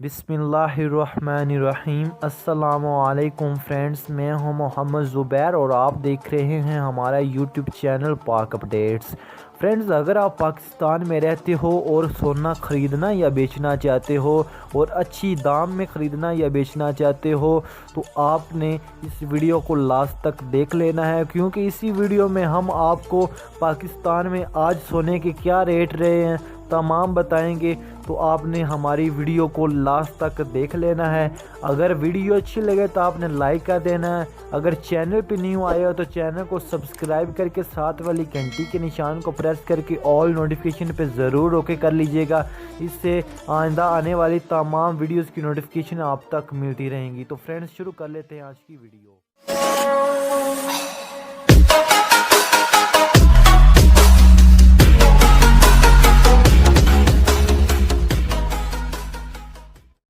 बिस्मिल्लाहिर्रहमानिर्रहीम। अस्सलामुअलैकुम फ्रेंड्स, मैं हूं मोहम्मद ज़ुबैर और आप देख रहे हैं हमारा यूट्यूब चैनल पाक अपडेट्स। फ्रेंड्स, अगर आप पाकिस्तान में रहते हो और सोना ख़रीदना या बेचना चाहते हो और अच्छी दाम में ख़रीदना या बेचना चाहते हो तो आपने इस वीडियो को लास्ट तक देख लेना है, क्योंकि इसी वीडियो में हम आपको पाकिस्तान में आज सोने के क्या रेट रहे हैं तमाम बताएंगे। तो आपने हमारी वीडियो को लास्ट तक देख लेना है। अगर वीडियो अच्छी लगे तो आपने लाइक कर देना है। अगर चैनल पे न्यू आए हो तो चैनल को सब्सक्राइब करके साथ वाली घंटी के निशान को प्रेस करके ऑल नोटिफिकेशन पे ज़रूर ओके कर लीजिएगा। इससे आइंदा आने वाली तमाम वीडियोस की नोटिफिकेशन आप तक मिलती रहेंगी। तो फ्रेंड्स, शुरू कर लेते हैं आज की वीडियो।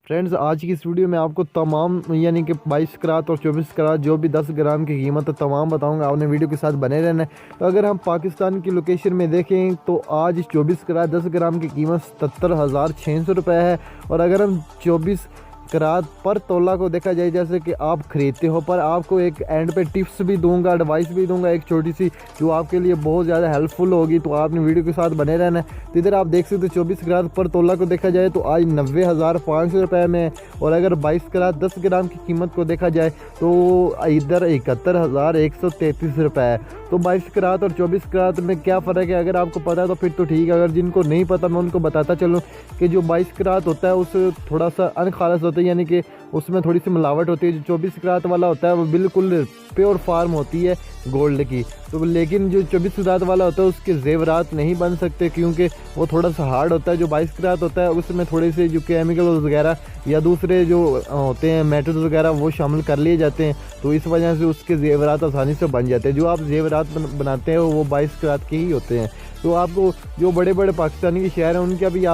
फ्रेंड्स, आज की इस वीडियो में आपको तमाम यानी कि 22 करात और 24 करात जो भी 10 ग्राम की कीमत है तमाम बताऊंगा। आपने वीडियो के साथ बने रहना है। तो अगर हम पाकिस्तान की लोकेशन में देखें तो आज 24 करात 10 ग्राम की कीमत 77,600 रुपये है। और अगर हम 24 करात पर तोला को देखा जाए, जैसे कि आप ख़रीदते हो, पर आपको एक एंड पे टिप्स भी दूंगा, एडवाइस भी दूंगा एक छोटी सी, जो आपके लिए बहुत ज़्यादा हेल्पफुल होगी। तो आपने वीडियो के साथ बने रहना है। तो इधर आप देख सकते हो 24 करात पर तोला को देखा जाए तो आज 90,500 रुपये में। और अगर 22 करात 10 ग्राम की कीमत को देखा जाए तो इधर 71,133 रुपये है। तो 22 करात और 24 करात में क्या फ़र्क है, अगर आपको पता है तो फिर तो ठीक है। अगर जिनको नहीं पता मैं उनको बताता चलूँ कि जो 22 करात होता है उससे थोड़ा सा अनखालस होता है, यानी कि उसमें थोड़ी सी मिलावट होती है। जो 24 करात वाला होता है वो बिल्कुल प्योर फार्म होती है गोल्ड की। तो लेकिन जो 24 करात वाला होता है उसके जेवरात नहीं बन सकते, क्योंकि वो थोड़ा सा हार्ड होता है। जो 22 करात होता है उसमें थोड़े से जो केमिकल वगैरह या दूसरे जो होते हैं मेटल्स वगैरह वो शामिल कर लिए जाते हैं। तो इस वजह से उसके जेवरात आसानी से बन जाते हैं। जो आप जेवरात बनाते हैं वो 22 करात के ही होते हैं। तो आपको जो बड़े बड़े पाकिस्तानी के शहर हैं उनका भी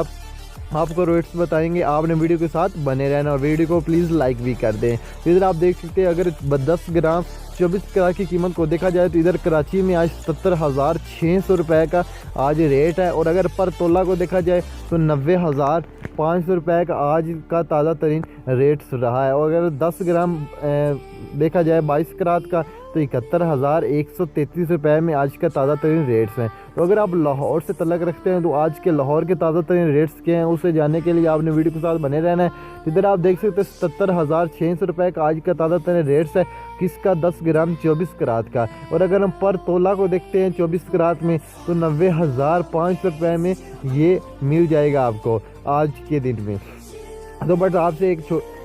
आपको रेट्स बताएंगे। आपने वीडियो के साथ बने रहना और वीडियो को प्लीज़ लाइक भी कर दें। तो इधर आप देख सकते हैं अगर 10 ग्राम 24 करात की कीमत को देखा जाए तो इधर कराची में आज 77,600 रुपये का आज रेट है। और अगर पर तोला को देखा जाए तो 90,500 रुपये का आज का ताज़ा तरीन रेट्स रहा है। और अगर 10 ग्राम देखा जाए 22 करात का तो 71,133 रुपये में आज का ताज़ा तरीन रेट्स हैं। तो अगर आप लाहौर से तल्लक रखते हैं तो आज के लाहौर के ताज़ा तरीन रेट्स क्या हैं उसे जानने के लिए आपने वीडियो के साथ बने रहना है। इधर आप देख सकते हैं 77,600 रुपये का आज का ताज़ा तरीन रेट्स है, किसका 10 ग्राम 24 करात का। और अगर हम पर तोला को देखते हैं 24 करात में तो 90,500 रुपये में ये मिल जाएगा आपको आज के दिन में। तो बट आपसे एक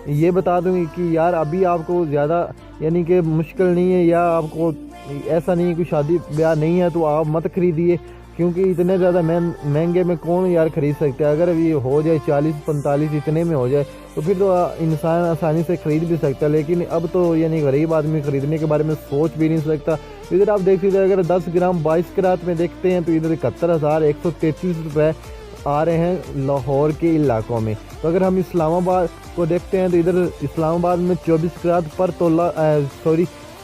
ये बता दूँगी कि यार अभी आपको ज़्यादा यानी कि मुश्किल नहीं है, या आपको ऐसा नहीं है कि शादी ब्याह नहीं है तो आप मत खरीदिए, क्योंकि इतने ज़्यादा महंगे में कौन यार ख़रीद सकते हैं। अगर ये हो जाए 40-45 इतने में हो जाए तो फिर तो इंसान आसानी से ख़रीद भी सकता है। लेकिन अब तो यानी गरीब आदमी ख़रीदने के बारे में सोच भी नहीं सकता। इधर आप देख लीजिए अगर 10 ग्राम 22 करात में देखते हैं तो इधर 71,133 रुपये आ रहे हैं लाहौर के इलाकों में। तो अगर हम इस्लामाबाद को देखते हैं तो इधर इस्लामाबाद में 24 करात पर तोला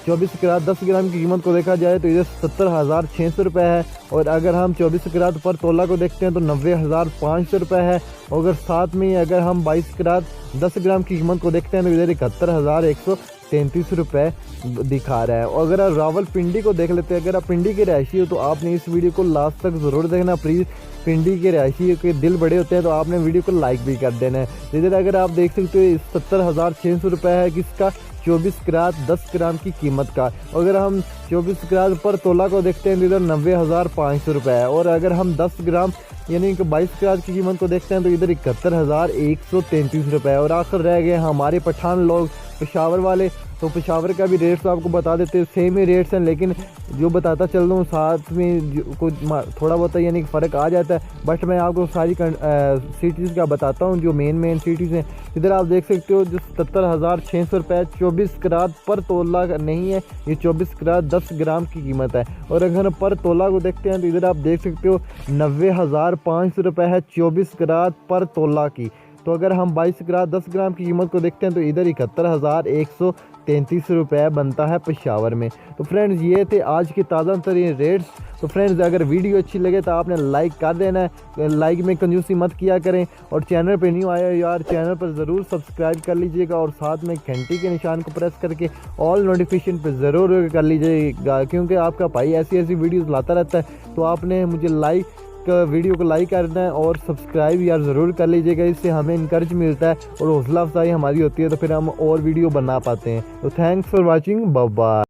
24 करात 10 ग्राम की कीमत को देखा जाए तो इधर 70,600 रुपये है। और अगर हम 24 करात पर तोला को देखते हैं तो 90,500 रुपये है। और अगर साथ में अगर हम 22 करात 10 ग्राम की कीमत को देखते हैं तो इधर 71,133 रुपये दिखा रहा है। और अगर आप रावलपिंडी को देख लेते हैं, अगर आप पिंडी के रहायशी हो तो आपने इस वीडियो को लास्ट तक ज़रूर देखना प्लीज़। पिंडी के रहायशी के दिल बड़े होते हैं तो आपने वीडियो को लाइक भी कर देना है। इधर अगर आप देख सकते हो 70,600 रुपये है किसका 24 करात 10 ग्राम की कीमत का। अगर हम 24 करात पर तोला को देखते हैं तो इधर 90,500 रुपये है। और अगर हम 10 ग्राम यानी कि 22 करात की कीमत को देखते हैं तो इधर 71,133 रुपये है। और आखिर रह गए हमारे पठान लोग पेशावर वाले, तो पेशावर का भी रेट्स आपको बता देते हैं, सेम ही रेट्स हैं, लेकिन जो बताता चल रहा हूँ साथ में कुछ थोड़ा बहुत यानी कि फ़र्क आ जाता है। बट मैं आपको सारी सिटीज़ का बताता हूँ जो मेन सिटीज़ हैं। इधर आप देख सकते हो जो 77,600 रुपये 24 करात पर तोला नहीं है, ये 24 करात 10 ग्राम की कीमत है। और अगर पर तोला को देखते हैं तो इधर आप देख सकते हो 90,500 रुपये है 24 करात पर तोला की। तो अगर हम 22 ग्राम 10 ग्राम की कीमत को देखते हैं तो इधर 71,133 रुपये बनता है पेशावर में। तो फ्रेंड्स ये थे आज के ताज़ा तरीन रेट्स। तो फ्रेंड्स अगर वीडियो अच्छी लगे तो आपने लाइक कर देना है, लाइक में कंजूसी मत किया करें, और चैनल पे न्यू आया यार चैनल पर ज़रूर सब्सक्राइब कर लीजिएगा और साथ में घंटी के निशान को प्रेस करके ऑल नोटिफिकेशन पे ज़रूर कर लीजिएगा, क्योंकि आपका भाई ऐसी ऐसी वीडियोस लाता रहता है। तो आपने मुझे वीडियो को लाइक करना है और सब्सक्राइब यार ज़रूर कर लीजिएगा, इससे हमें इनकरेज मिलता है और हौसला अफजाई हमारी होती है, तो फिर हम और वीडियो बना पाते हैं। तो thanks for watching, bye bye.